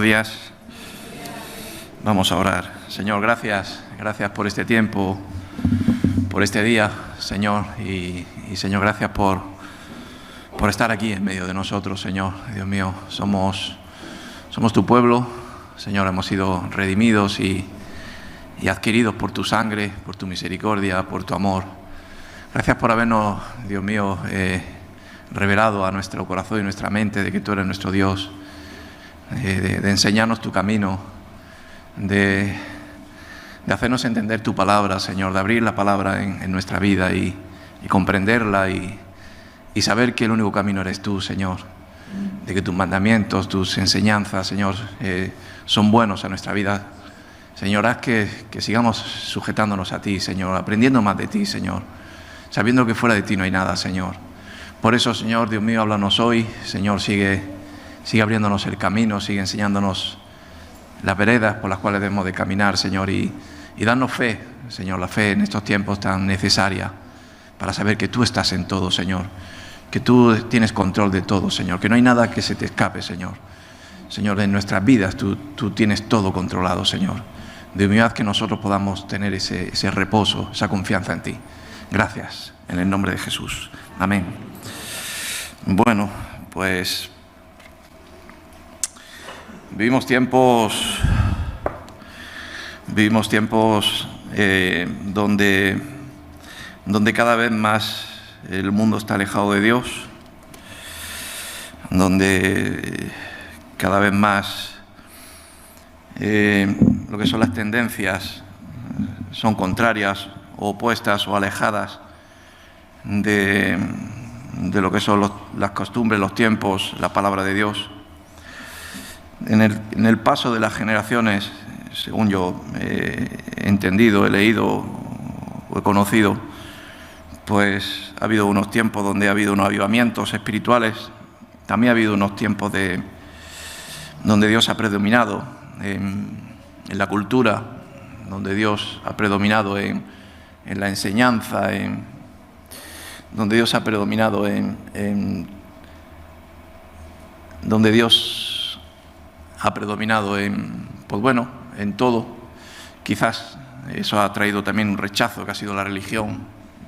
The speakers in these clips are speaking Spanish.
Buenos días. Vamos a orar. Señor, gracias por este tiempo, por este día, Señor. Y Señor, gracias por estar aquí en medio de nosotros, Señor. Dios mío, somos tu pueblo, Señor. Hemos sido redimidos y adquiridos por tu sangre, por tu misericordia, por tu amor. Gracias por habernos, Dios mío, revelado a nuestro corazón y nuestra mente de que tú eres nuestro Dios, de enseñarnos tu camino, de hacernos entender tu palabra, Señor, de abrir la palabra en nuestra vida y comprenderla y saber que el único camino eres tú, Señor, de que tus mandamientos, tus enseñanzas, Señor, son buenos a nuestra vida. Señor, haz que sigamos sujetándonos a ti, Señor, aprendiendo más de ti, Señor, sabiendo que fuera de ti no hay nada, Señor. Por eso, Señor, Dios mío, háblanos hoy. Señor, sigue abriéndonos el camino, sigue enseñándonos las veredas por las cuales debemos de caminar, Señor, y darnos fe, Señor, la fe en estos tiempos tan necesaria para saber que tú estás en todo, Señor, que tú tienes control de todo, Señor, que no hay nada que se te escape, Señor. Señor, en nuestras vidas tú tienes todo controlado, Señor. Dios mío, haz que nosotros podamos tener ese reposo, esa confianza en ti. Gracias, en el nombre de Jesús. Amén. Bueno, pues vivimos tiempos donde cada vez más el mundo está alejado de Dios, donde cada vez más lo que son las tendencias son contrarias o opuestas o alejadas de lo que son las costumbres, los tiempos, la palabra de Dios. En el paso de las generaciones, según yo he entendido, he leído o he conocido, pues ha habido unos tiempos donde ha habido unos avivamientos espirituales. También ha habido unos tiempos donde Dios ha predominado en la cultura, donde Dios ha predominado en la enseñanza, donde Dios ha predominado donde Dios ha predominado en todo. Quizás eso ha traído también un rechazo que ha sido la religión.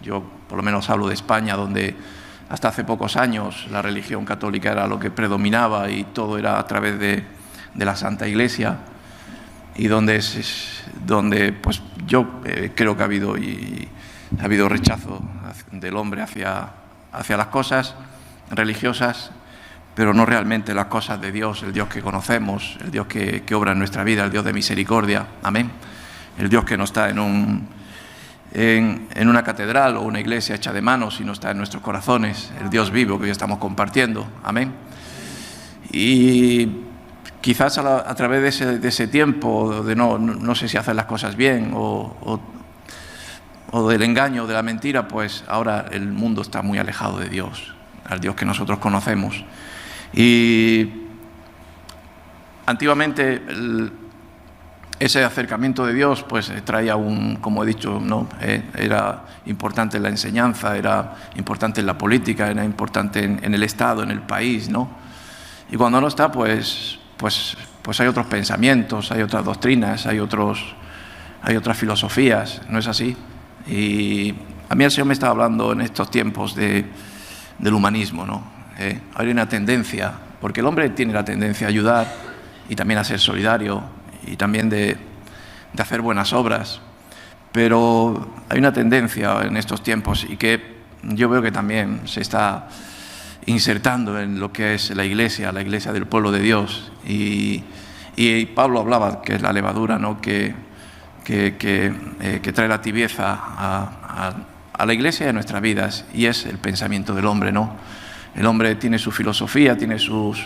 Yo por lo menos hablo de España, donde hasta hace pocos años la religión católica era lo que predominaba y todo era a través de la Santa Iglesia, y donde pues yo creo que ha habido rechazo del hombre hacia las cosas religiosas, pero no realmente las cosas de Dios, el Dios que conocemos, el Dios que obra en nuestra vida, el Dios de misericordia, amén, el Dios que no está en una catedral o una iglesia hecha de manos, sino está en nuestros corazones, el Dios vivo que hoy estamos compartiendo, amén. Y quizás a través de ese tiempo de no sé si hacer las cosas bien o del engaño, de la mentira, pues ahora el mundo está muy alejado de Dios, al Dios que nosotros conocemos. Y antiguamente ese acercamiento de Dios pues traía como he dicho, ¿no? Era importante en la enseñanza, era importante en la política, era importante en el Estado, en el país, ¿no? Y cuando no está, pues hay otros pensamientos, hay otras doctrinas, hay otras filosofías, ¿no es así? Y a mí el Señor me estaba hablando en estos tiempos del humanismo, ¿no? Hay una tendencia, porque el hombre tiene la tendencia a ayudar y también a ser solidario y también de hacer buenas obras, pero hay una tendencia en estos tiempos y que yo veo que también se está insertando en lo que es la iglesia del pueblo de Dios, y Pablo hablaba que es la levadura, ¿no? que trae la tibieza a la iglesia y a nuestras vidas, y es el pensamiento del hombre, ¿no? El hombre tiene su filosofía, tiene sus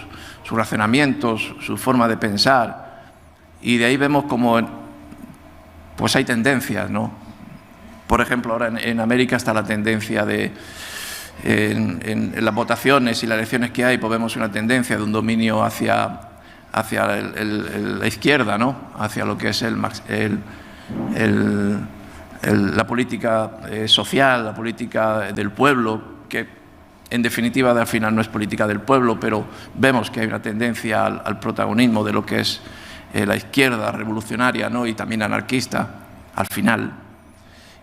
razonamientos, su forma de pensar, y de ahí vemos como pues hay tendencias, ¿no? Por ejemplo, ahora en América está la tendencia en las votaciones y las elecciones que hay, pues vemos una tendencia de un dominio hacia la izquierda, ¿no? Hacia lo que es la política social, la política del pueblo, que en definitiva, al final no es política del pueblo, pero vemos que hay una tendencia al protagonismo de lo que es la izquierda revolucionaria, ¿no? Y también anarquista, al final.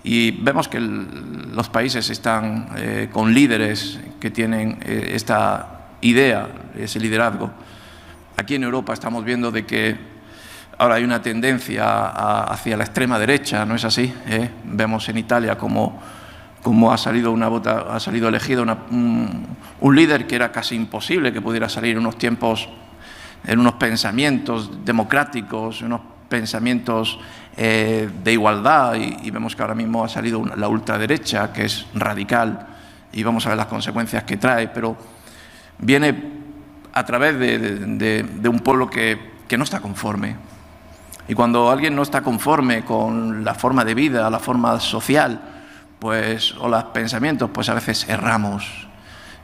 Y vemos que los países están con líderes que tienen esta idea, ese liderazgo. Aquí en Europa estamos viendo de que ahora hay una tendencia hacia la extrema derecha, ¿no es así? Vemos en Italia cómo ha salido elegido un líder que era casi imposible que pudiera salir en unos tiempos, en unos pensamientos democráticos, unos pensamientos de igualdad, y vemos que ahora mismo ha salido la ultraderecha, que es radical, y vamos a ver las consecuencias que trae, pero viene a través de un pueblo que no está conforme. Y cuando alguien no está conforme con la forma de vida, la forma social, pues, o los pensamientos, pues a veces erramos.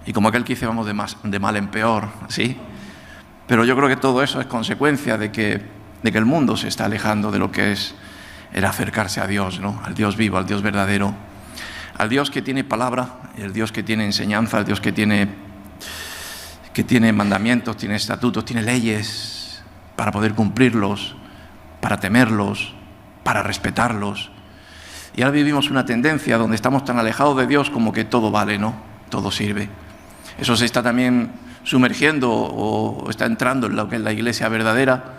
Y como aquel que dice, vamos de mal en peor, ¿sí? Pero yo creo que todo eso es consecuencia de que el mundo se está alejando de lo que es el acercarse a Dios, ¿no? Al Dios vivo, al Dios verdadero, al Dios que tiene palabra, el Dios que tiene enseñanza, el Dios que tiene mandamientos, tiene estatutos, tiene leyes para poder cumplirlos, para temerlos, para respetarlos. Y ahora vivimos una tendencia donde estamos tan alejados de Dios como que todo vale, ¿no? Todo sirve. Eso se está también sumergiendo o está entrando en lo que es la iglesia verdadera,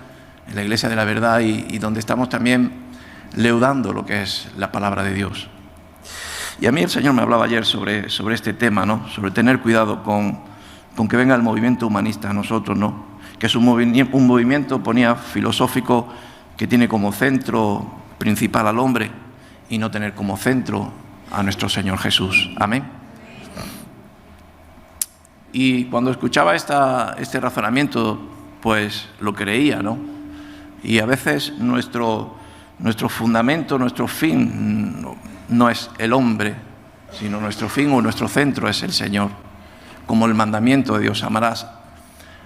en la iglesia de la verdad, y donde estamos también leudando lo que es la palabra de Dios. Y a mí el Señor me hablaba ayer sobre este tema, ¿no? Sobre tener cuidado con que venga el movimiento humanista a nosotros, ¿no? Que es un movimiento, ponía, filosófico, que tiene como centro principal al hombre y no tener como centro a nuestro Señor Jesús. Amén. Y cuando escuchaba este razonamiento, pues lo creía, ¿no? Y a veces nuestro fundamento, nuestro fin no es el hombre, sino nuestro fin o nuestro centro es el Señor. Como el mandamiento de Dios, amarás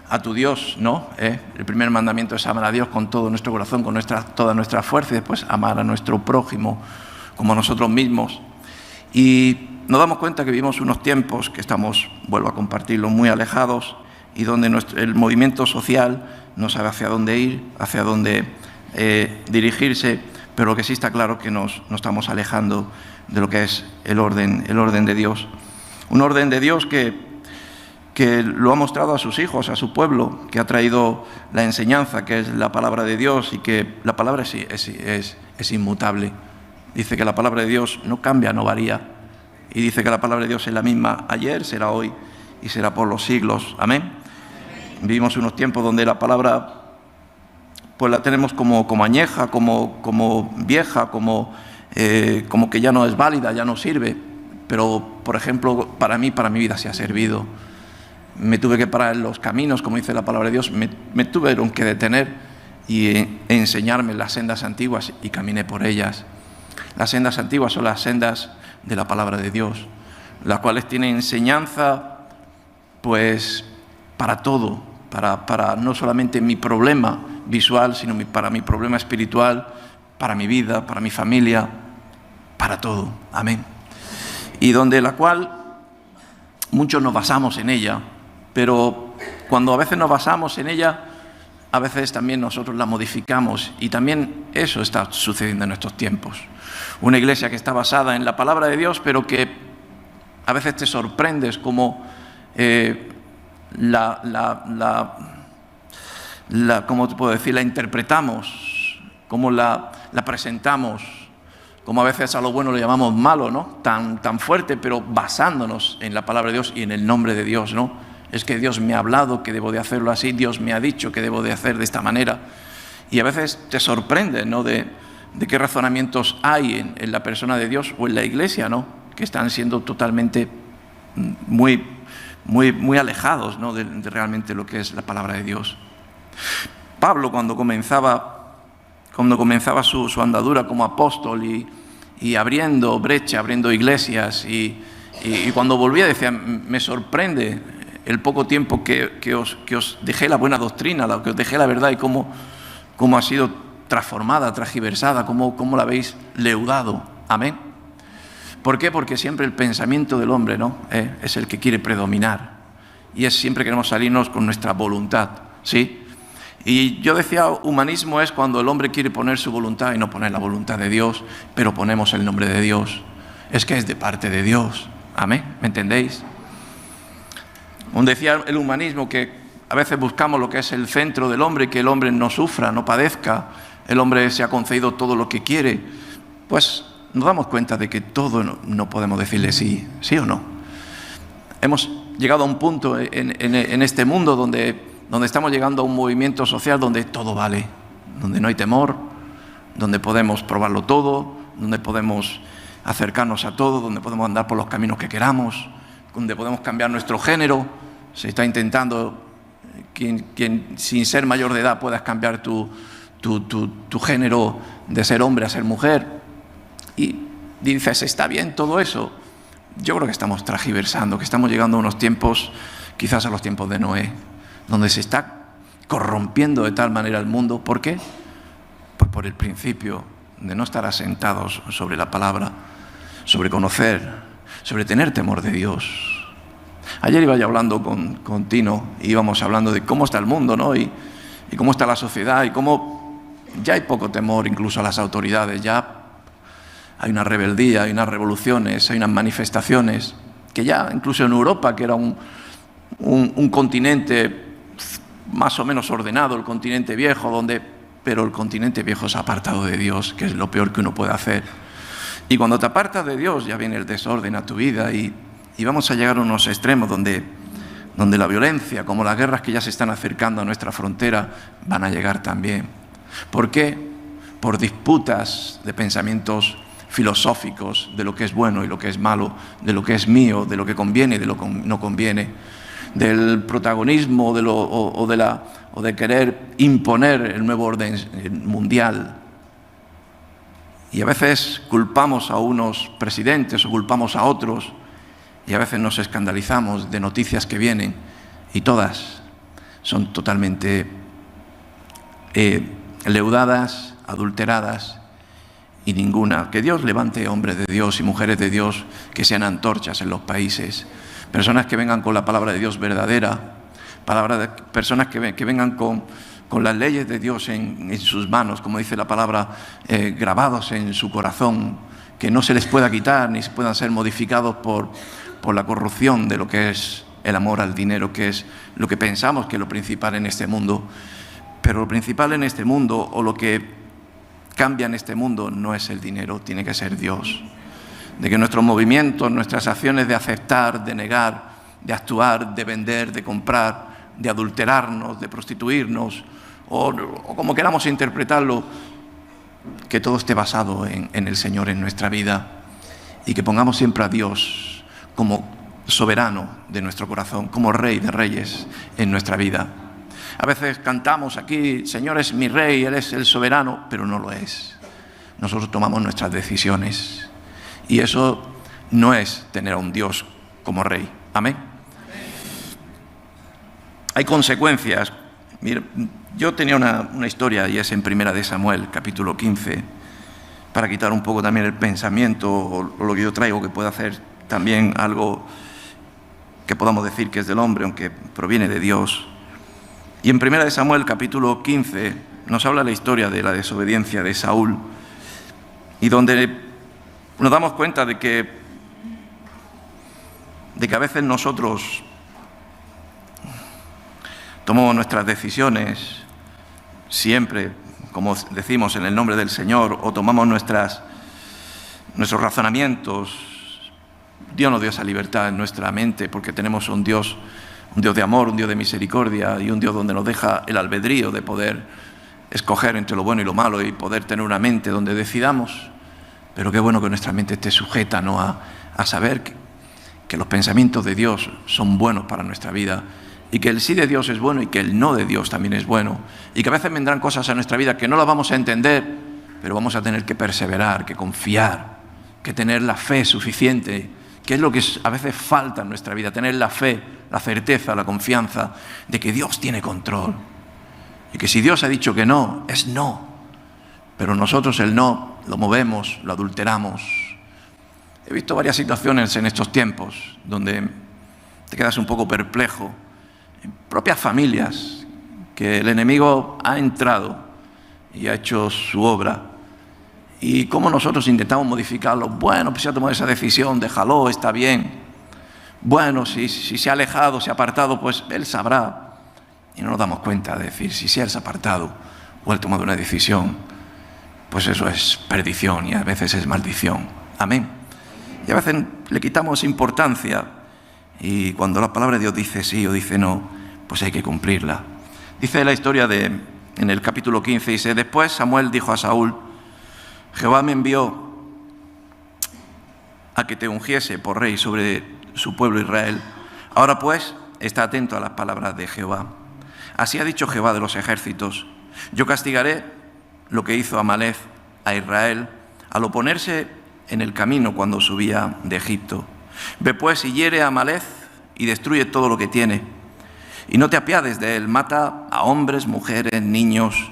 a tu Dios, ¿no? El primer mandamiento es amar a Dios con todo nuestro corazón, con toda nuestra fuerza, y después amar a nuestro prójimo como a nosotros mismos. Y nos damos cuenta que vivimos unos tiempos que estamos, vuelvo a compartirlo, muy alejados, y donde el movimiento social no sabe hacia dónde ir, hacia dónde dirigirse, pero lo que sí está claro es que nos estamos alejando de lo que es el orden de Dios. Un orden de Dios que lo ha mostrado a sus hijos, a su pueblo, que ha traído la enseñanza, que es la palabra de Dios, y que la palabra es inmutable. Dice que la palabra de Dios no cambia, no varía. Y dice que la palabra de Dios es la misma ayer, será hoy y será por los siglos. Amén. Vivimos unos tiempos donde la palabra pues la tenemos como añeja, como vieja, como que ya no es válida, ya no sirve. Pero, por ejemplo, para mi vida se ha servido. Me tuve que parar en los caminos, como dice la palabra de Dios, me tuvieron que detener y enseñarme las sendas antiguas, y caminé por ellas. Las sendas antiguas son las sendas de la palabra de Dios, las cuales tienen enseñanza pues para todo, para no solamente mi problema visual, sino para mi problema espiritual, para mi vida, para mi familia, para todo. Amén. Y donde la cual muchos nos basamos en ella, pero cuando a veces nos basamos en ella, a veces también nosotros la modificamos, y también eso está sucediendo en estos tiempos. Una iglesia que está basada en la palabra de Dios, pero que a veces te sorprendes como ¿cómo te puedo decir? La interpretamos, cómo la presentamos, como a veces a lo bueno lo llamamos malo, ¿no? Tan fuerte, pero basándonos en la palabra de Dios y en el nombre de Dios, ¿no? Es que Dios me ha hablado que debo de hacerlo así, Dios me ha dicho que debo de hacer de esta manera. Y a veces te sorprende, ¿no? De qué razonamientos hay en la persona de Dios o en la iglesia, ¿no? Que están siendo totalmente muy alejados, ¿no? de realmente lo que es la palabra de Dios. Pablo, cuando comenzaba su andadura como apóstol y abriendo brecha, abriendo iglesias, y cuando volvía decía, me sorprende el poco tiempo que os dejé la buena doctrina, que os dejé la verdad, y cómo ha sido transformada, transgiversada, cómo la habéis leudado. Amén. ¿Por qué? Porque siempre el pensamiento del hombre, ¿no? Es el que quiere predominar. Y siempre queremos salirnos con nuestra voluntad, ¿sí? Y yo decía, humanismo es cuando el hombre quiere poner su voluntad y no poner la voluntad de Dios, pero ponemos el nombre de Dios. Es que es de parte de Dios. Amén, ¿me entendéis? Decía el humanismo que a veces buscamos lo que es el centro del hombre, que el hombre no sufra, no padezca, el hombre se ha concedido todo lo que quiere. Pues nos damos cuenta de que todo no podemos decirle sí o no. Hemos llegado a un punto en este mundo donde estamos llegando a un movimiento social donde todo vale, donde no hay temor, donde podemos probarlo todo, donde podemos acercarnos a todo, donde podemos andar por los caminos que queramos, donde podemos cambiar nuestro género. Se está intentando quien sin ser mayor de edad puedas cambiar tu género de ser hombre a ser mujer. Y dices, ¿está bien todo eso? Yo creo que estamos tergiversando, que estamos llegando a unos tiempos, quizás a los tiempos de Noé, donde se está corrompiendo de tal manera el mundo. ¿Por qué? Pues por el principio de no estar asentados sobre la palabra, sobre conocer, sobre tener temor de Dios. Ayer iba yo hablando con Tino y íbamos hablando de cómo está el mundo, ¿no? Y cómo está la sociedad y cómo ya hay poco temor incluso a las autoridades, ya hay una rebeldía, hay unas revoluciones, hay unas manifestaciones que ya incluso en Europa, que era un continente más o menos ordenado, el continente viejo, pero el continente viejo se ha apartado de Dios, que es lo peor que uno puede hacer. Y cuando te apartas de Dios ya viene el desorden a tu vida y vamos a llegar a unos extremos donde la violencia, como las guerras que ya se están acercando a nuestra frontera, van a llegar también. ¿Por qué? Por disputas de pensamientos filosóficos de lo que es bueno y lo que es malo, de lo que es mío, de lo que conviene y de lo que no conviene, del protagonismo o de querer imponer el nuevo orden mundial. Y a veces culpamos a unos presidentes o culpamos a otros y a veces nos escandalizamos de noticias que vienen y todas son totalmente leudadas, adulteradas y ninguna. Que Dios levante hombres de Dios y mujeres de Dios que sean antorchas en los países, personas que vengan con la palabra de Dios verdadera, personas que vengan con las leyes de Dios en sus manos, como dice la palabra, grabados en su corazón, que no se les pueda quitar ni se puedan ser modificados por la corrupción de lo que es el amor al dinero, que es lo que pensamos que es lo principal en este mundo. Pero lo principal en este mundo, o lo que cambia en este mundo, no es el dinero, tiene que ser Dios. De que nuestros movimientos, nuestras acciones de aceptar, de negar, de actuar, de vender, de comprar, de adulterarnos, de prostituirnos, o como queramos interpretarlo, que todo esté basado en el Señor en nuestra vida y que pongamos siempre a Dios como soberano de nuestro corazón, como Rey de Reyes en nuestra vida. A veces cantamos aquí, Señor es mi Rey, Él es el soberano, pero no lo es. Nosotros tomamos nuestras decisiones y eso no es tener a un Dios como Rey. Amén. Hay consecuencias. Mira, yo tenía una historia y es en 1 de Samuel, capítulo 15, para quitar un poco también el pensamiento o lo que yo traigo, que pueda hacer también algo que podamos decir que es del hombre, aunque proviene de Dios. Y en 1 de Samuel, capítulo 15, nos habla la historia de la desobediencia de Saúl, y donde nos damos cuenta de que a veces nosotros tomamos nuestras decisiones siempre, como decimos, en el nombre del Señor, o tomamos nuestros razonamientos. Dios nos dio esa libertad en nuestra mente porque tenemos un Dios de amor, un Dios de misericordia y un Dios donde nos deja el albedrío de poder escoger entre lo bueno y lo malo y poder tener una mente donde decidamos. Pero qué bueno que nuestra mente esté sujeta, ¿no?, a saber que los pensamientos de Dios son buenos para nuestra vida y que el sí de Dios es bueno y que el no de Dios también es bueno, y que a veces vendrán cosas a nuestra vida que no las vamos a entender, pero vamos a tener que perseverar, que confiar, que tener la fe suficiente, que es lo que a veces falta en nuestra vida, tener la fe, la certeza, la confianza de que Dios tiene control y que si Dios ha dicho que no, es no, pero nosotros el no lo movemos, lo adulteramos He visto varias situaciones en estos tiempos donde te quedas un poco perplejo, en propias familias, que el enemigo ha entrado y ha hecho su obra. Y cómo nosotros intentamos modificarlo. Bueno, pues se ha tomado esa decisión, déjalo, está bien. Bueno, si se ha alejado, se ha apartado, pues él sabrá. Y no nos damos cuenta de decir, si él se ha apartado o él ha tomado una decisión, pues eso es perdición y a veces es maldición. Amén. Y a veces le quitamos importancia y cuando la palabra de Dios dice sí o dice no, pues hay que cumplirla. Dice la historia en el capítulo 15, dice, después Samuel dijo a Saúl, Jehová me envió a que te ungiese por rey sobre su pueblo Israel. Ahora pues, está atento a las palabras de Jehová. Así ha dicho Jehová de los ejércitos, yo castigaré lo que hizo Amalec a Israel al oponerse en el camino cuando subía de Egipto. Ve pues y hiere a Amalec y destruye todo lo que tiene. Y no te apiades de él, mata a hombres, mujeres, niños,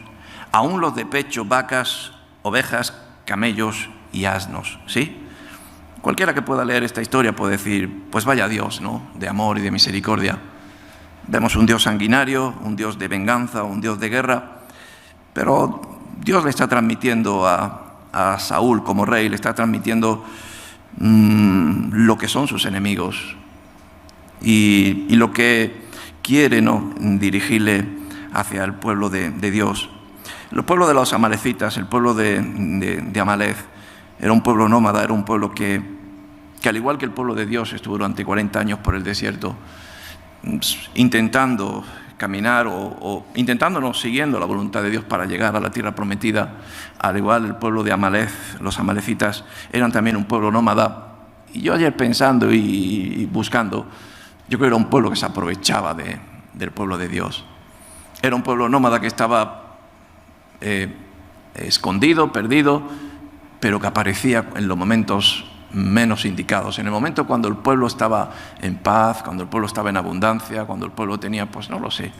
aun los de pecho, vacas, ovejas, camellos y asnos. ¿Sí? Cualquiera que pueda leer esta historia puede decir, pues vaya Dios, ¿no?, de amor y de misericordia. Vemos un Dios sanguinario, un Dios de venganza, un Dios de guerra, pero Dios le está transmitiendo a Saúl como rey, le está transmitiendo lo que son sus enemigos y lo que quiere, ¿no?, dirigirle hacia el pueblo de Dios. El pueblo de los amalecitas, el pueblo de Amalec, era un pueblo nómada, era un pueblo que al igual que el pueblo de Dios estuvo durante 40 años por el desierto, intentando caminar o intentándonos, siguiendo la voluntad de Dios para llegar a la tierra prometida. Al igual el pueblo de Amalec, los amalecitas, eran también un pueblo nómada. Y yo ayer pensando y buscando, yo creo que era un pueblo que se aprovechaba del pueblo de Dios. Era un pueblo nómada que estaba escondido, perdido, pero que aparecía en los momentos menos indicados. En el momento cuando el pueblo estaba en paz, cuando el pueblo estaba en abundancia, cuando el pueblo tenía, pues no lo sé.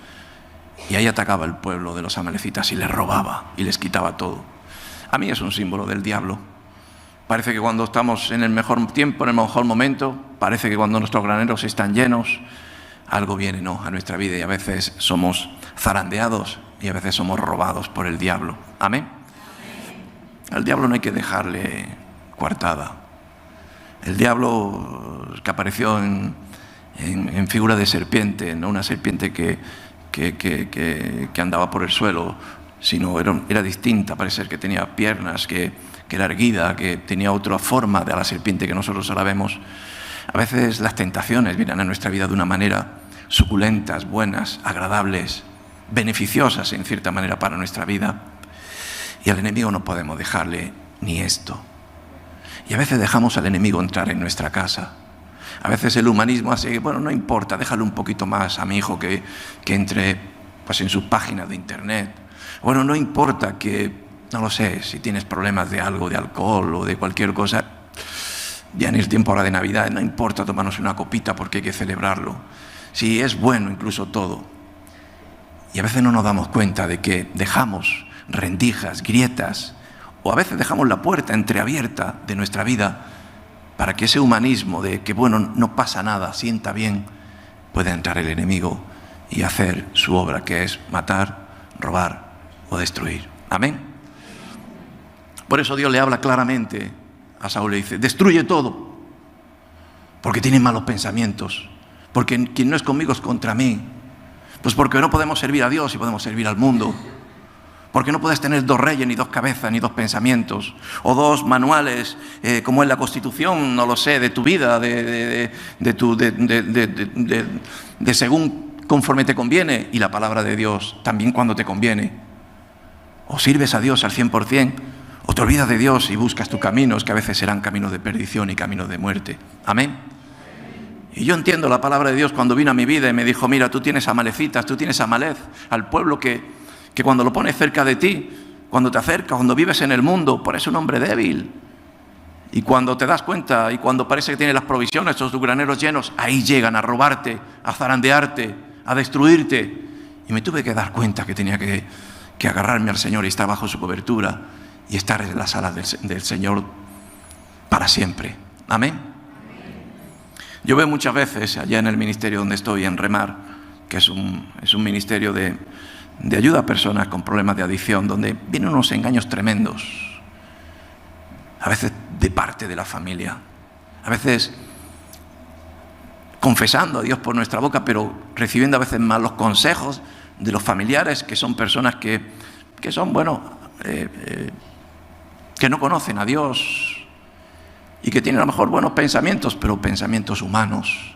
Y ahí atacaba el pueblo de los amalecitas y les robaba y les quitaba todo. A mí es un símbolo del diablo. Parece que cuando estamos en el mejor tiempo, en el mejor momento, parece que cuando nuestros graneros están llenos, algo viene, ¿no?, a nuestra vida y a veces somos zarandeados y a veces somos robados por el diablo. Amén. Al diablo no hay que dejarle coartada. El diablo que apareció en figura de serpiente, no una serpiente que andaba por el suelo, sino era distinta, parece que tenía piernas, que era erguida, que tenía otra forma de la serpiente que nosotros ahora vemos. A veces las tentaciones vienen a nuestra vida de una manera suculentas, buenas, agradables, beneficiosas en cierta manera para nuestra vida. Y al enemigo no podemos dejarle ni esto. Y a veces dejamos al enemigo entrar en nuestra casa. A veces el humanismo hace que, bueno, no importa, déjale un poquito más a mi hijo que entre pues, en sus páginas de internet. Bueno, no importa que, no lo sé, si tienes problemas de algo, de alcohol o de cualquier cosa, ya en el tiempo ahora de Navidad, no importa tomarnos una copita porque hay que celebrarlo. Si es bueno incluso todo. Y a veces no nos damos cuenta de que dejamos rendijas, grietas, o a veces dejamos la puerta entreabierta de nuestra vida para que ese humanismo de que, bueno, no pasa nada, sienta bien, pueda entrar el enemigo y hacer su obra, que es matar, robar o destruir. Amén. Por eso Dios le habla claramente a Saúl, le dice, destruye todo, porque tienen malos pensamientos, porque quien no es conmigo es contra mí. Pues porque no podemos servir a Dios y podemos servir al mundo. Porque no puedes tener dos reyes, ni dos cabezas, ni dos pensamientos, o dos manuales, como en la Constitución, no lo sé, de tu vida, de según conforme te conviene, y la palabra de Dios también cuando te conviene. O sirves a Dios al 100%, o te olvidas de Dios y buscas tus caminos, que a veces serán caminos de perdición y caminos de muerte. Amén. Y yo entiendo la palabra de Dios cuando vino a mi vida y me dijo, mira, tú tienes amalecitas, tú tienes Amalec, al pueblo que cuando lo pones cerca de ti, cuando te acercas, cuando vives en el mundo, parece un hombre débil. Y cuando te das cuenta y cuando parece que tienes las provisiones, tus graneros llenos, ahí llegan a robarte, a zarandearte, a destruirte. Y me tuve que dar cuenta que tenía que agarrarme al Señor y estar bajo su cobertura y estar en las alas del Señor para siempre. Amén. Yo veo muchas veces allá en el ministerio donde estoy, en Remar, que es un ministerio de ayuda a personas con problemas de adicción, donde vienen unos engaños tremendos, a veces de parte de la familia, a veces confesando a Dios por nuestra boca, pero recibiendo a veces malos consejos de los familiares, que son personas que son, que no conocen a Dios y que tienen a lo mejor buenos pensamientos, pero pensamientos humanos.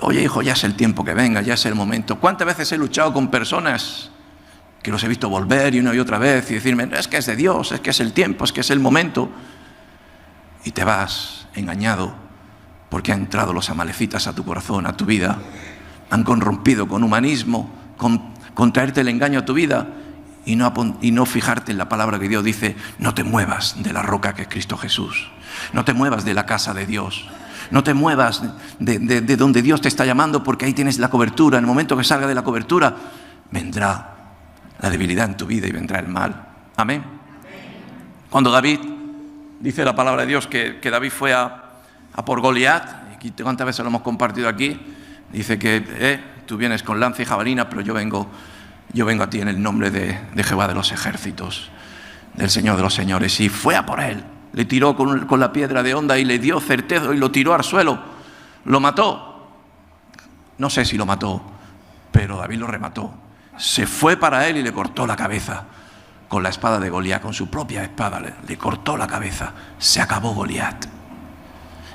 Oye, hijo, ya es el tiempo que venga, ya es el momento. ¿Cuántas veces he luchado con personas que los he visto volver y una y otra vez y decirme, es que es de Dios, es que es el tiempo, es que es el momento? Y te vas engañado porque han entrado los amalecitas a tu corazón, a tu vida. Han corrompido con humanismo, con traerte el engaño a tu vida y no fijarte en la palabra que Dios dice, no te muevas de la roca que es Cristo Jesús. No te muevas de la casa de Dios. No te muevas de donde Dios te está llamando, porque ahí tienes la cobertura. En el momento que salga de la cobertura, vendrá la debilidad en tu vida y vendrá el mal. Amén. Cuando David, dice la palabra de Dios que David fue a por Goliat, y cuántas veces lo hemos compartido aquí, dice que tú vienes con lanza y jabalina, pero yo vengo a ti en el nombre de Jehová de los ejércitos, del Señor de los señores. Y fue a por él. Le tiró con la piedra de honda y le dio certeza y lo tiró al suelo. Lo mató. No sé si lo mató, pero David lo remató. Se fue para él y le cortó la cabeza con la espada de Goliat, con su propia espada. Le cortó la cabeza. Se acabó Goliat.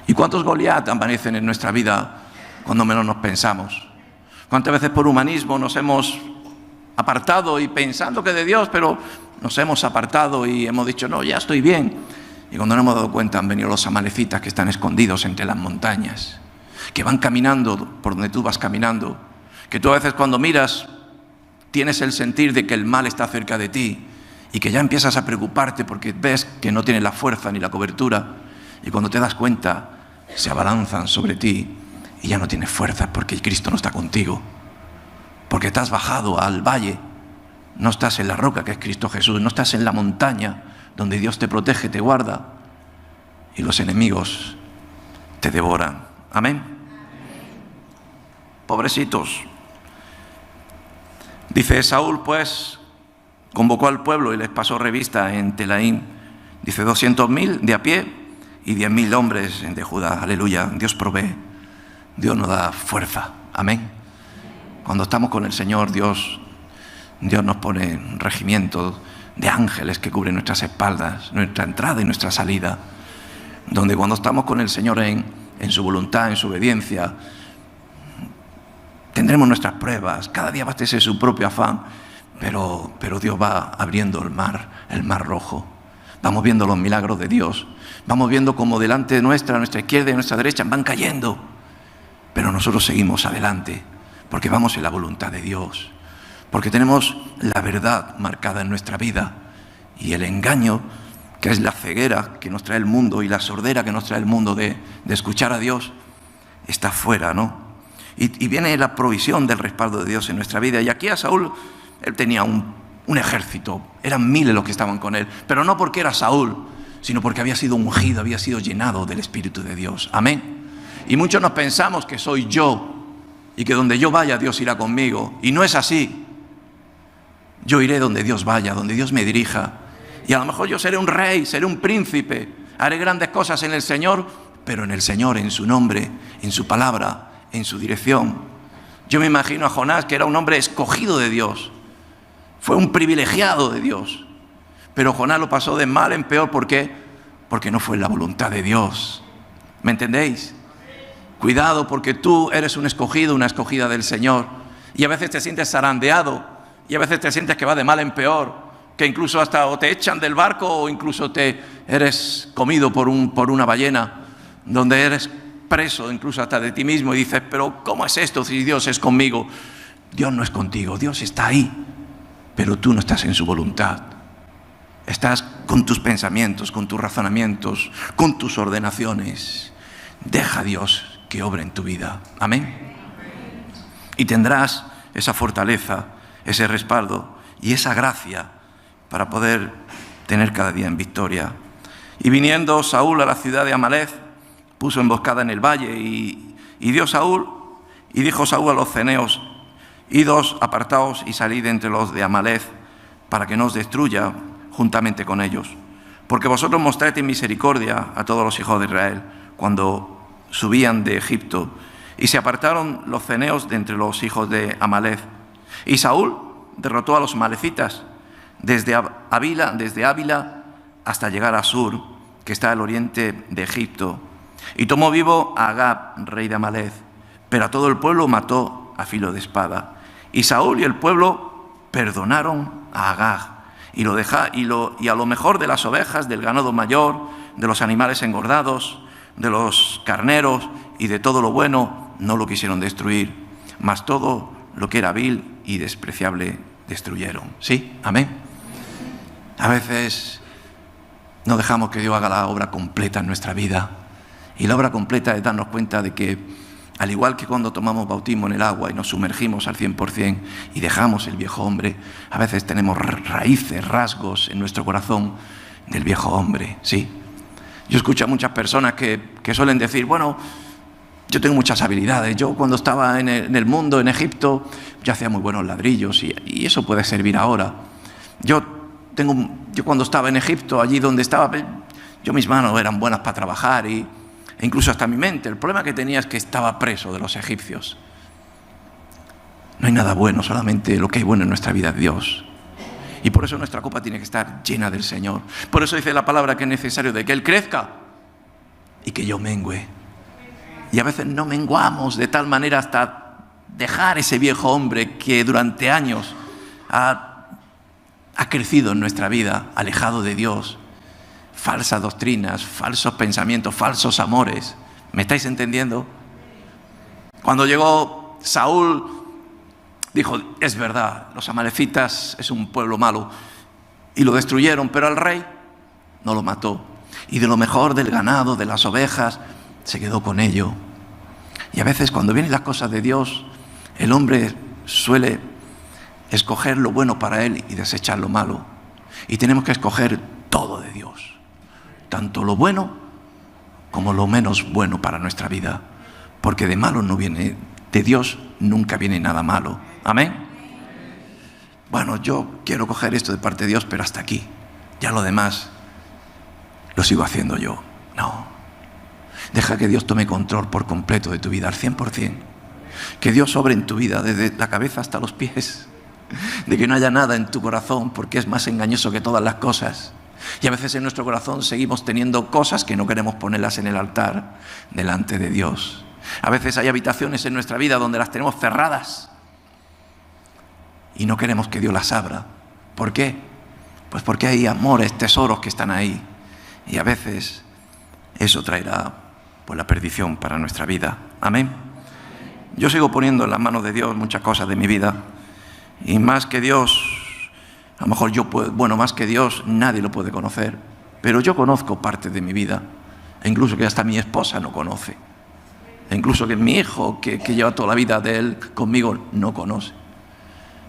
¿Y cuántos Goliat aparecen en nuestra vida cuando menos nos pensamos? ¿Cuántas veces por humanismo nos hemos apartado y pensando que de Dios, pero nos hemos apartado y hemos dicho, no, ya estoy bien? Y cuando nos hemos dado cuenta han venido los amalecitas que están escondidos entre las montañas, que van caminando por donde tú vas caminando, que tú a veces cuando miras tienes el sentir de que el mal está cerca de ti y que ya empiezas a preocuparte porque ves que no tienes la fuerza ni la cobertura, y cuando te das cuenta se abalanzan sobre ti y ya no tienes fuerza porque Cristo no está contigo, porque te has bajado al valle, no estás en la roca que es Cristo Jesús, no estás en la montaña donde Dios te protege, te guarda, y los enemigos te devoran. Amén. Pobrecitos. Dice, Saúl pues convocó al pueblo y les pasó revista en Telaín. Dice, 200.000 de a pie y 10.000 hombres de Judá. Aleluya. Dios provee. Dios nos da fuerza. Amén. Cuando estamos con el Señor, Dios nos pone regimientos de ángeles que cubren nuestras espaldas, nuestra entrada y nuestra salida. Donde cuando estamos con el Señor en su voluntad, en su obediencia, tendremos nuestras pruebas. Cada día va a ser su propio afán. Pero Dios va abriendo el mar rojo. Vamos viendo los milagros de Dios. Vamos viendo cómo delante de nuestra izquierda y nuestra derecha van cayendo. Pero nosotros seguimos adelante, porque vamos en la voluntad de Dios. Porque tenemos la verdad marcada en nuestra vida. Y el engaño, que es la ceguera que nos trae el mundo y la sordera que nos trae el mundo de escuchar a Dios, está fuera, ¿no? Y viene la provisión del respaldo de Dios en nuestra vida. Y aquí a Saúl, él tenía un ejército, eran miles los que estaban con él, pero no porque era Saúl, sino porque había sido ungido, había sido llenado del Espíritu de Dios. Amén. Y muchos nos pensamos que soy yo y que donde yo vaya Dios irá conmigo, y no es así. Yo iré donde Dios vaya, donde Dios me dirija, y a lo mejor yo seré un rey, seré un príncipe, haré grandes cosas en el Señor, pero en el Señor, en su nombre, en su palabra, en su dirección. Yo me imagino a Jonás, que era un hombre escogido de Dios, fue un privilegiado de Dios, pero Jonás lo pasó de mal en peor. ¿Por qué? Porque no fue la voluntad de Dios. ¿Me entendéis? Cuidado, porque tú eres un escogido, una escogida del Señor, y a veces te sientes zarandeado, y a veces te sientes que va de mal en peor, que incluso hasta o te echan del barco o incluso eres comido por una ballena, donde eres preso incluso hasta de ti mismo, y dices, pero ¿cómo es esto si Dios es conmigo? Dios no es contigo, Dios está ahí, pero tú no estás en su voluntad. Estás con tus pensamientos, con tus razonamientos, con tus ordenaciones. Deja a Dios que obre en tu vida. Amén. Y tendrás esa fortaleza, ese respaldo y esa gracia para poder tener cada día en victoria. Y viniendo Saúl a la ciudad de Amalec, puso emboscada en el valle y dijo Saúl a los ceneos: idos, apartaos y salid entre los de Amalec, para que no os destruya juntamente con ellos. Porque vosotros mostrasteis misericordia a todos los hijos de Israel cuando subían de Egipto. Y se apartaron los ceneos de entre los hijos de Amalec. Y Saúl derrotó a los amalecitas desde Ávila hasta llegar a Sur, que está al oriente de Egipto. Y tomó vivo a Agag, rey de Amalec, pero a todo el pueblo mató a filo de espada. Y Saúl y el pueblo perdonaron a Agag, y a lo mejor de las ovejas, del ganado mayor, de los animales engordados, de los carneros y de todo lo bueno, no lo quisieron destruir, mas todo lo que era vil y despreciable destruyeron. ¿Sí? Amén. A veces no dejamos que Dios haga la obra completa en nuestra vida. Y la obra completa es darnos cuenta de que, al igual que cuando tomamos bautismo en el agua y nos sumergimos al 100% y dejamos el viejo hombre, a veces tenemos raíces, rasgos en nuestro corazón del viejo hombre. ¿Sí? Yo escucho a muchas personas que suelen decir: bueno, yo tengo muchas habilidades. Yo cuando estaba en el mundo, en Egipto, yo hacía muy buenos ladrillos y eso puede servir ahora. Yo cuando estaba en Egipto, allí donde estaba, mis manos eran buenas para trabajar e incluso hasta mi mente. El problema que tenía es que estaba preso de los egipcios. No hay nada bueno, solamente lo que hay bueno en nuestra vida es Dios. Y por eso nuestra copa tiene que estar llena del Señor. Por eso dice la palabra que es necesario de que Él crezca y que yo mengüe. Y a veces no menguamos de tal manera hasta dejar ese viejo hombre que durante años ha crecido en nuestra vida, alejado de Dios. Falsas doctrinas, falsos pensamientos, falsos amores. ¿Me estáis entendiendo? Cuando llegó Saúl, dijo: es verdad, los amalecitas es un pueblo malo, y lo destruyeron, pero al rey no lo mató. Y de lo mejor del ganado, de las ovejas, se quedó con ello. Y a veces cuando vienen las cosas de Dios, el hombre suele escoger lo bueno para él y desechar lo malo. Y tenemos que escoger todo de Dios, tanto lo bueno como lo menos bueno para nuestra vida, porque de malo no viene, de Dios nunca viene nada malo. Amén. Bueno, yo quiero coger esto de parte de Dios, pero hasta aquí. Ya lo demás lo sigo haciendo yo. No. Deja que Dios tome control por completo de tu vida, al 100%. Que Dios obre en tu vida desde la cabeza hasta los pies. De que no haya nada en tu corazón, porque es más engañoso que todas las cosas. Y a veces en nuestro corazón seguimos teniendo cosas que no queremos ponerlas en el altar delante de Dios. A veces hay habitaciones en nuestra vida donde las tenemos cerradas y no queremos que Dios las abra. ¿Por qué? Pues porque hay amores, tesoros que están ahí. Y a veces eso traerá la perdición para nuestra vida. Amén. Yo sigo poniendo en las manos de Dios muchas cosas de mi vida. Y más que Dios, a lo mejor más que Dios nadie lo puede conocer. Pero yo conozco parte de mi vida. E incluso que hasta mi esposa no conoce. E incluso que mi hijo, que lleva toda la vida de él conmigo, no conoce.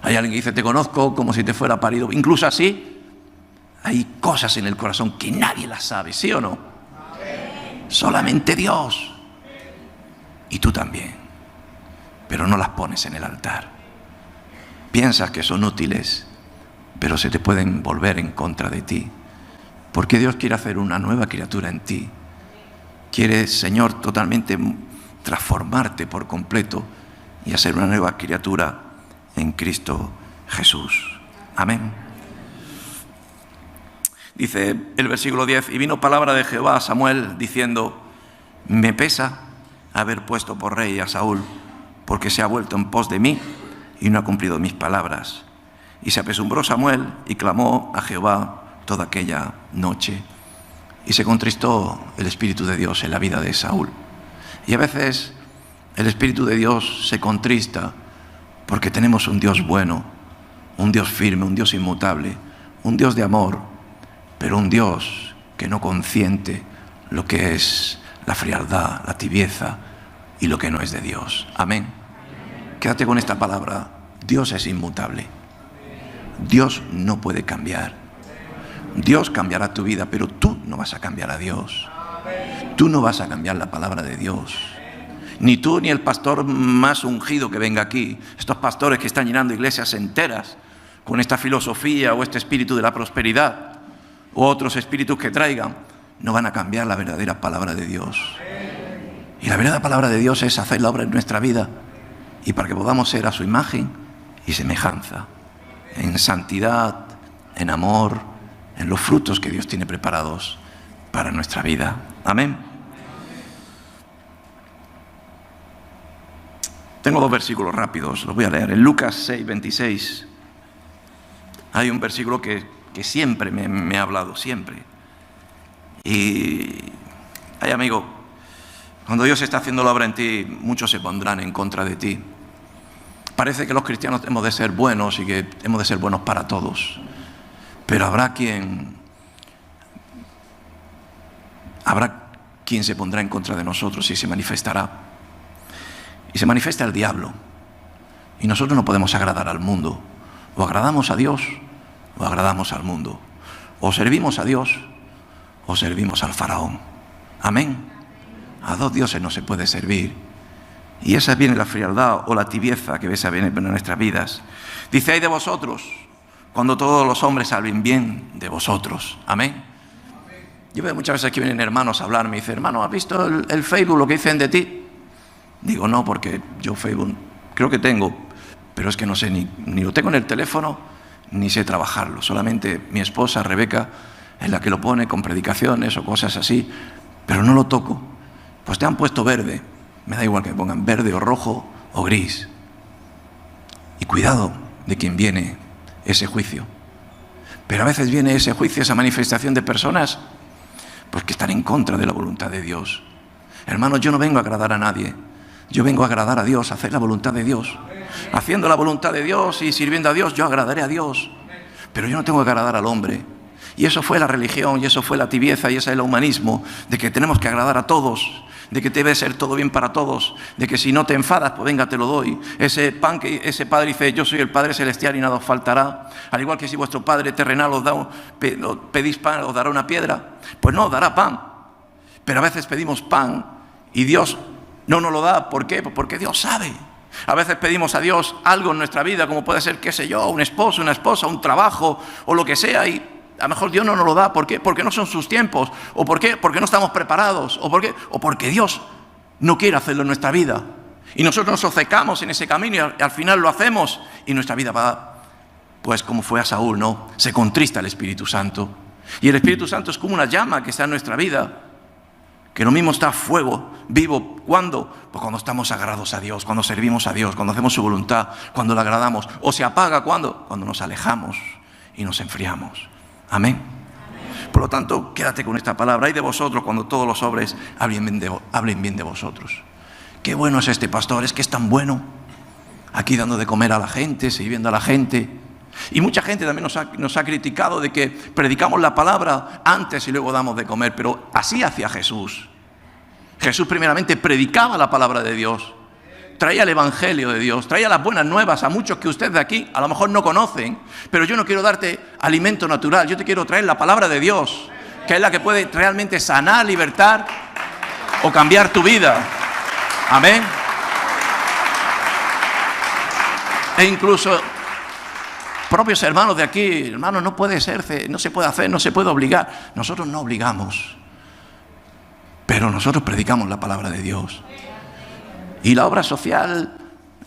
Hay alguien que dice: te conozco como si te fuera parido. Incluso así, hay cosas en el corazón que nadie las sabe, ¿sí o no? Amén. Solamente Dios. Y tú también. Pero no las pones en el altar. Piensas que son útiles, pero se te pueden volver en contra de ti. Porque Dios quiere hacer una nueva criatura en ti. Quiere, Señor, totalmente transformarte por completo y hacer una nueva criatura en Cristo Jesús. Amén. Dice el versículo 10: y vino palabra de Jehová a Samuel diciendo: me pesa haber puesto por rey a Saúl, porque se ha vuelto en pos de mí y no ha cumplido mis palabras. Y se apesumbró Samuel y clamó a Jehová toda aquella noche. Y se contristó el Espíritu de Dios en la vida de Saúl. Y a veces el Espíritu de Dios se contrista porque tenemos un Dios bueno, un Dios firme, un Dios inmutable, un Dios de amor, pero un Dios que no consiente lo que es la frialdad, la tibieza y lo que no es de Dios. Amén. Quédate con esta palabra: Dios es inmutable. Dios no puede cambiar. Dios cambiará tu vida, pero tú no vas a cambiar a Dios. Tú no vas a cambiar la palabra de Dios. Ni tú ni el pastor más ungido que venga aquí. Estos pastores que están llenando iglesias enteras con esta filosofía o este espíritu de la prosperidad o otros espíritus que traigan, no van a cambiar la verdadera palabra de Dios. Y la verdadera palabra de Dios es hacer la obra en nuestra vida y para que podamos ser a su imagen y semejanza, en santidad, en amor, en los frutos que Dios tiene preparados para nuestra vida. Amén. Tengo 2 versículos rápidos, los voy a leer. En Lucas 6, 26 hay un versículo que siempre me ha hablado, siempre. Y, ay amigo, cuando Dios está haciendo la obra en ti, muchos se pondrán en contra de ti. Parece que los cristianos hemos de ser buenos y que hemos de ser buenos para todos. Pero habrá quien se pondrá en contra de nosotros y se manifestará. Y se manifiesta el diablo. Y nosotros no podemos agradar al mundo. O agradamos a Dios o agradamos al mundo. O servimos a Dios o servimos al faraón. Amén. A 2 dioses no se puede servir. Y esa viene la frialdad o la tibieza que esa viene en nuestras vidas. Dice: ay de vosotros, cuando todos los hombres hablen bien de vosotros. Amén. Yo veo muchas veces que vienen hermanos a hablarme y dicen: hermano, ¿has visto el Facebook, lo que dicen de ti? Digo: no, porque yo Facebook creo que tengo, pero es que no sé, ni lo tengo en el teléfono, ni sé trabajarlo. Solamente mi esposa, Rebeca, es la que lo pone con predicaciones o cosas así, pero no lo toco. Pues te han puesto verde. Me da igual que me pongan verde o rojo o gris. Y cuidado de quien viene ese juicio. Pero a veces viene ese juicio, esa manifestación de personas pues que están en contra de la voluntad de Dios. Hermanos, yo no vengo a agradar a nadie. Yo vengo a agradar a Dios, a hacer la voluntad de Dios. Haciendo la voluntad de Dios y sirviendo a Dios, yo agradaré a Dios. Pero yo no tengo que agradar al hombre. Y eso fue la religión, y eso fue la tibieza, y ese es el humanismo, de que tenemos que agradar a todos, de que debe ser todo bien para todos, de que si no te enfadas, pues venga, te lo doy. Ese pan que ese Padre dice: yo soy el Padre celestial y nada os faltará. Al igual que si vuestro Padre terrenal os pedís pan, os dará una piedra. Pues no, os dará pan. Pero a veces pedimos pan y Dios no nos lo da. ¿Por qué? Pues porque Dios sabe. A veces pedimos a Dios algo en nuestra vida, como puede ser, qué sé yo, un esposo, una esposa, un trabajo o lo que sea, y a lo mejor Dios no nos lo da. ¿Por qué? Porque no son sus tiempos. ¿O por qué? Porque no estamos preparados. ¿O por qué? O porque Dios no quiere hacerlo en nuestra vida. Y nosotros nos obcecamos en ese camino y al final lo hacemos. Y nuestra vida va, pues como fue a Saúl, ¿no? Se contrista el Espíritu Santo. Y el Espíritu Santo es como una llama que está en nuestra vida, que lo mismo está a fuego, vivo. ¿Cuándo? Pues cuando estamos agarrados a Dios, cuando servimos a Dios, cuando hacemos su voluntad, cuando le agradamos. O se apaga, ¿cuándo? Cuando nos alejamos y nos enfriamos. Amén. Por lo tanto, quédate con esta palabra. Ay de vosotros cuando todos los hombres hablen bien de vosotros. Qué bueno es este pastor, es que es tan bueno. Aquí dando de comer a la gente, sirviendo a la gente. Y mucha gente también nos ha criticado de que predicamos la palabra antes y luego damos de comer. Pero así hacía Jesús. Jesús primeramente predicaba la palabra de Dios. Traía el evangelio de Dios, traía las buenas nuevas a muchos que ustedes de aquí a lo mejor no conocen, pero yo no quiero darte alimento natural, yo te quiero traer la palabra de Dios, que es la que puede realmente sanar, libertar o cambiar tu vida. Amén. E incluso propios hermanos de aquí: hermanos, no puede ser, no se puede hacer, no se puede obligar. Nosotros no obligamos, pero nosotros predicamos la palabra de Dios. Y la obra social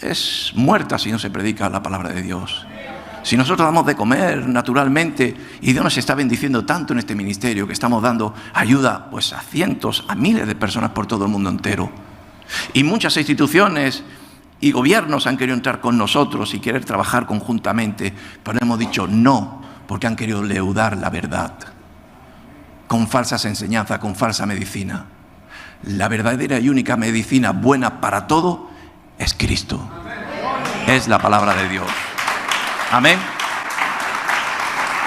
es muerta si no se predica la palabra de Dios. Si nosotros damos de comer naturalmente, y Dios nos está bendiciendo tanto en este ministerio que estamos dando ayuda pues a cientos, a miles de personas por todo el mundo entero. Y muchas instituciones y gobiernos han querido entrar con nosotros y querer trabajar conjuntamente, pero hemos dicho no, porque han querido leudar la verdad con falsas enseñanzas, con falsa medicina. La verdadera y única medicina buena para todo es Cristo. Es la palabra de Dios. Amén.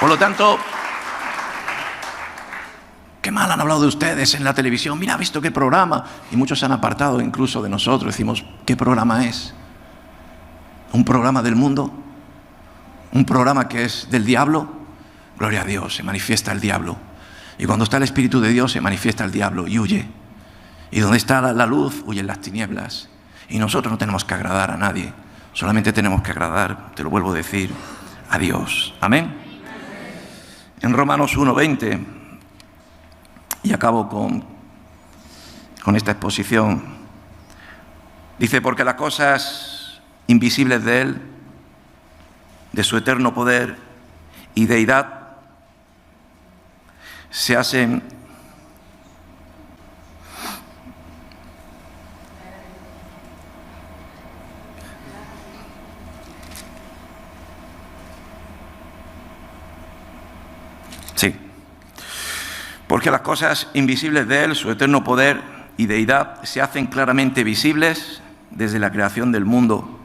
Por lo tanto, qué mal han hablado de ustedes en la televisión. Mira, ¿ha visto qué programa? Y muchos se han apartado incluso de nosotros. Decimos: ¿qué programa es? ¿Un programa del mundo? ¿Un programa que es del diablo? Gloria a Dios, se manifiesta el diablo. Y cuando está el Espíritu de Dios se manifiesta el diablo y huye. Y donde está la luz, huyen las tinieblas. Y nosotros no tenemos que agradar a nadie. Solamente tenemos que agradar, te lo vuelvo a decir, a Dios. Amén. En Romanos 1:20, y acabo con esta exposición, dice: porque las cosas invisibles de Él, de su eterno poder y deidad, se hacen porque las cosas invisibles de Él, su eterno poder y deidad, se hacen claramente visibles desde la creación del mundo,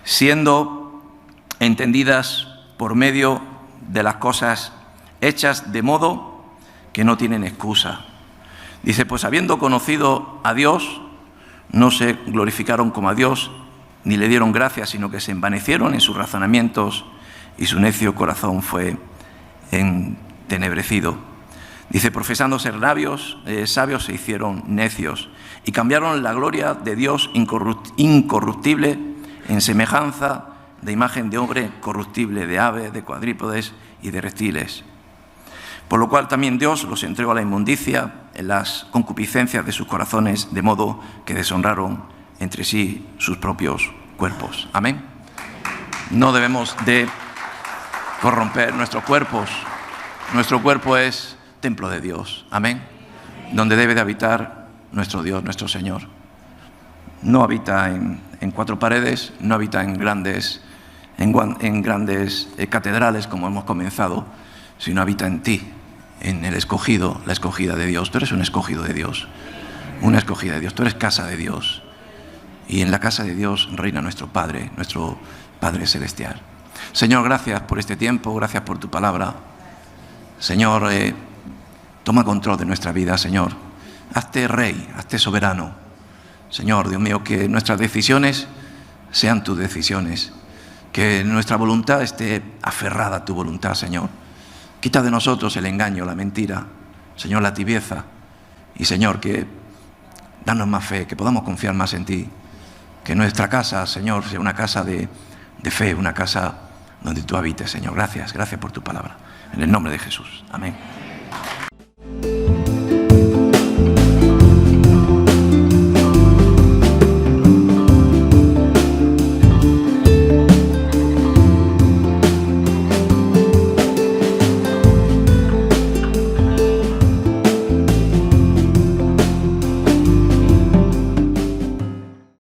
siendo entendidas por medio de las cosas hechas de modo que no tienen excusa. Dice: pues habiendo conocido a Dios, no se glorificaron como a Dios, ni le dieron gracias, sino que se envanecieron en sus razonamientos, y su necio corazón fue entenebrecido. Dice: profesando ser sabios, se hicieron necios, y cambiaron la gloria de Dios incorruptible en semejanza de imagen de hombre corruptible, de aves, de cuadrúpedes y de reptiles. Por lo cual también Dios los entregó a la inmundicia en las concupiscencias de sus corazones, de modo que deshonraron entre sí sus propios cuerpos. Amén. No debemos de corromper nuestros cuerpos. Nuestro cuerpo es templo de Dios. Amén. Donde debe de habitar nuestro Dios, nuestro Señor. No habita en cuatro paredes, no habita en grandes catedrales como hemos comenzado, sino habita en ti, en el escogido, la escogida de Dios. Tú eres un escogido de Dios, una escogida de Dios. Tú eres casa de Dios. Y en la casa de Dios reina nuestro Padre Celestial. Señor, gracias por este tiempo, gracias por tu palabra. Señor, toma control de nuestra vida, Señor. Hazte rey, hazte soberano. Señor, Dios mío, que nuestras decisiones sean tus decisiones. Que nuestra voluntad esté aferrada a tu voluntad, Señor. Quita de nosotros el engaño, la mentira, Señor, la tibieza. Y, Señor, que danos más fe, que podamos confiar más en ti. Que nuestra casa, Señor, sea una casa de fe, una casa donde tú habites, Señor. Gracias por tu palabra. En el nombre de Jesús. Amén.